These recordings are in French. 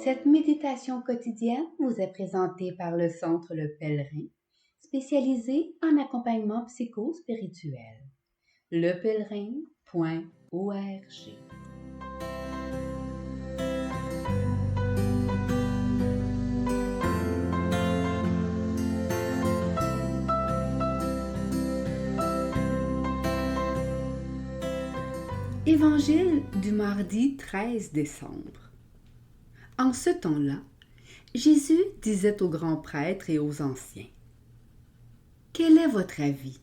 Cette méditation quotidienne vous est présentée par le Centre Le Pèlerin, spécialisé en accompagnement psycho-spirituel. lepèlerin.org. Évangile du mardi 13 décembre. En ce temps-là, Jésus disait aux grands prêtres et aux anciens: « Quel est votre avis?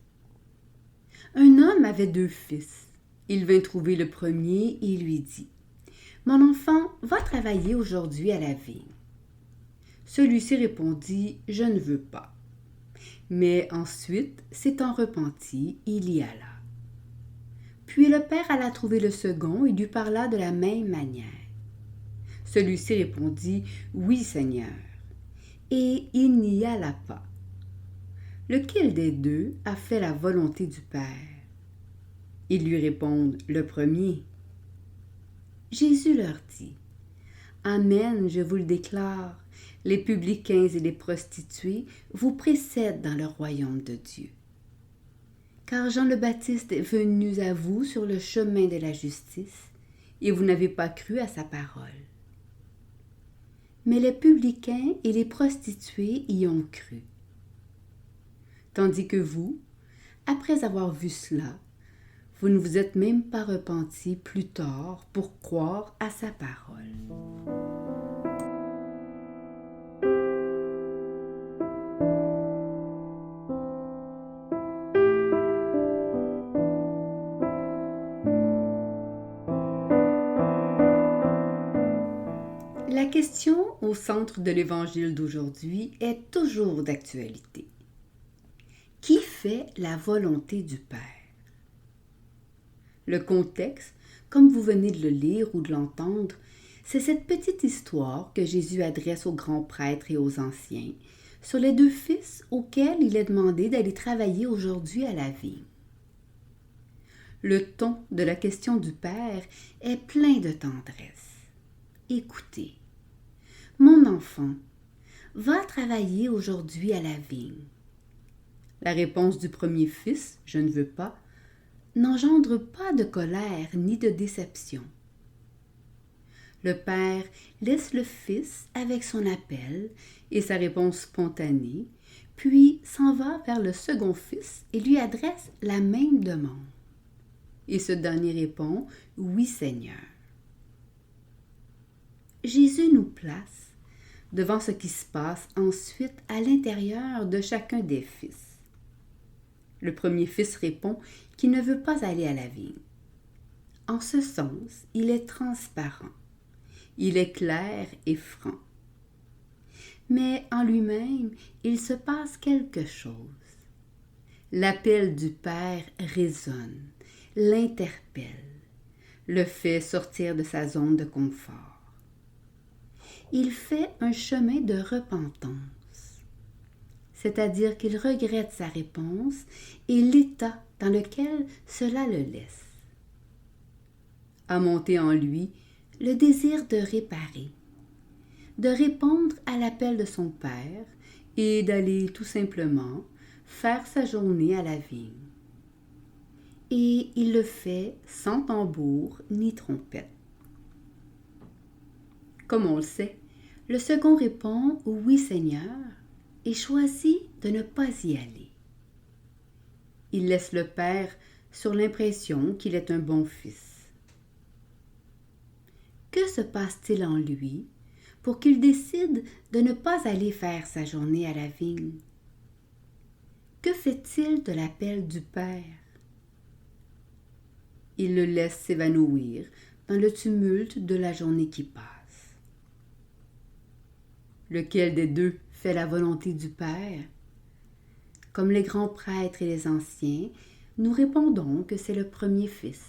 Un homme avait 2 fils. Il vint trouver le premier et lui dit: « Mon enfant, va travailler aujourd'hui à la vigne. » Celui-ci répondit: « Je ne veux pas. » Mais ensuite, s'étant repenti, il y alla. Puis le père alla trouver le second et lui parla de la même manière. Celui-ci répondit: « Oui, Seigneur. » Et il n'y alla pas. Lequel des 2 a fait la volonté du Père? Ils lui répondent: « Le premier. » Jésus leur dit: « Amen, je vous le déclare, les publicains et les prostituées vous précèdent dans le royaume de Dieu. Car Jean le Baptiste est venu à vous sur le chemin de la justice, et vous n'avez pas cru à sa parole. Mais les publicains et les prostituées y ont cru. Tandis que vous, après avoir vu cela, vous ne vous êtes même pas repentis plus tard pour croire à sa parole. » La question au centre de l'Évangile d'aujourd'hui est toujours d'actualité. Qui fait la volonté du Père? Le contexte, comme vous venez de le lire ou de l'entendre, c'est cette petite histoire que Jésus adresse aux grands prêtres et aux anciens sur les 2 fils auxquels il est demandé d'aller travailler aujourd'hui à la vigne. Le ton de la question du Père est plein de tendresse. Écoutez. Mon enfant, va travailler aujourd'hui à la vigne. La réponse du premier fils, je ne veux pas, n'engendre pas de colère ni de déception. Le père laisse le fils avec son appel et sa réponse spontanée, puis s'en va vers le second fils et lui adresse la même demande. Et ce dernier répond: « Oui, Seigneur. » Jésus nous place devant ce qui se passe ensuite à l'intérieur de chacun des fils. Le premier fils répond qu'il ne veut pas aller à la vigne. En ce sens, il est transparent, il est clair et franc. Mais en lui-même, il se passe quelque chose. L'appel du Père résonne, l'interpelle, le fait sortir de sa zone de confort. Il fait un chemin de repentance, c'est-à-dire qu'il regrette sa réponse et l'état dans lequel cela le laisse. A monté en lui le désir de réparer, de répondre à l'appel de son Père et d'aller tout simplement faire sa journée à la vigne. Et il le fait sans tambour ni trompette. Comme on le sait, le second répond « Oui, Seigneur » et choisit de ne pas y aller. Il laisse le Père sur l'impression qu'il est un bon fils. Que se passe-t-il en lui pour qu'il décide de ne pas aller faire sa journée à la vigne? Que fait-il de l'appel du Père? Il le laisse s'évanouir dans le tumulte de la journée qui passe. Lequel des 2 fait la volonté du Père? Comme les grands prêtres et les anciens, nous répondons que c'est le premier fils.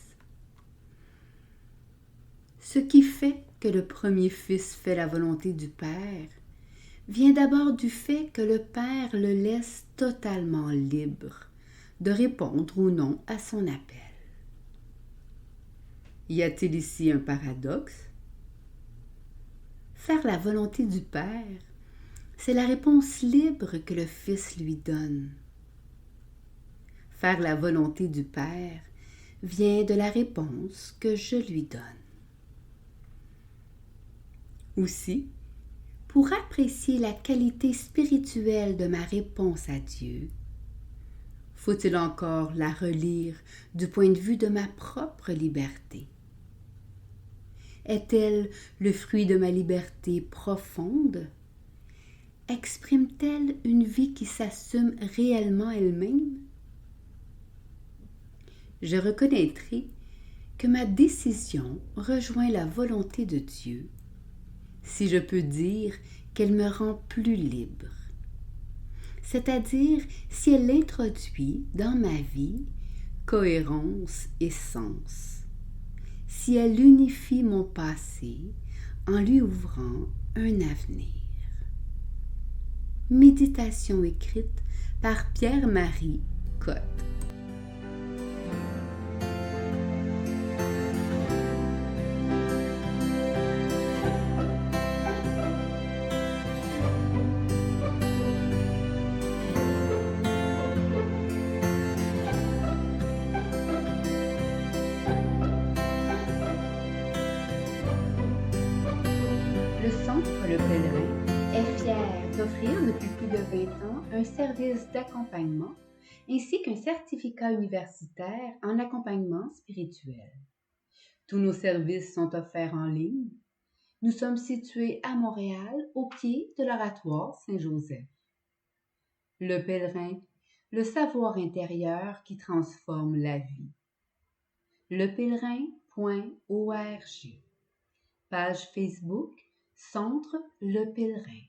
Ce qui fait que le premier fils fait la volonté du Père vient d'abord du fait que le Père le laisse totalement libre de répondre ou non à son appel. Y a-t-il ici un paradoxe? Faire la volonté du Père, c'est la réponse libre que le Fils lui donne. Faire la volonté du Père vient de la réponse que je lui donne. Aussi, pour apprécier la qualité spirituelle de ma réponse à Dieu, faut-il encore la relire du point de vue de ma propre liberté? Est-elle le fruit de ma liberté profonde? Exprime-t-elle une vie qui s'assume réellement elle-même? Je reconnaîtrai que ma décision rejoint la volonté de Dieu, si je peux dire qu'elle me rend plus libre, c'est-à-dire si elle introduit dans ma vie cohérence et sens, si elle unifie mon passé en lui ouvrant un avenir. Méditation écrite par Pierre-Marie Cotte. Le Centre Le Pèlerin est fier d'offrir depuis plus de 20 ans un service d'accompagnement ainsi qu'un certificat universitaire en accompagnement spirituel. Tous nos services sont offerts en ligne. Nous sommes situés à Montréal, au pied de l'Oratoire Saint-Joseph. Le Pèlerin, le savoir intérieur qui transforme la vie. lepèlerin.org. Page Facebook Centre Le Pèlerin.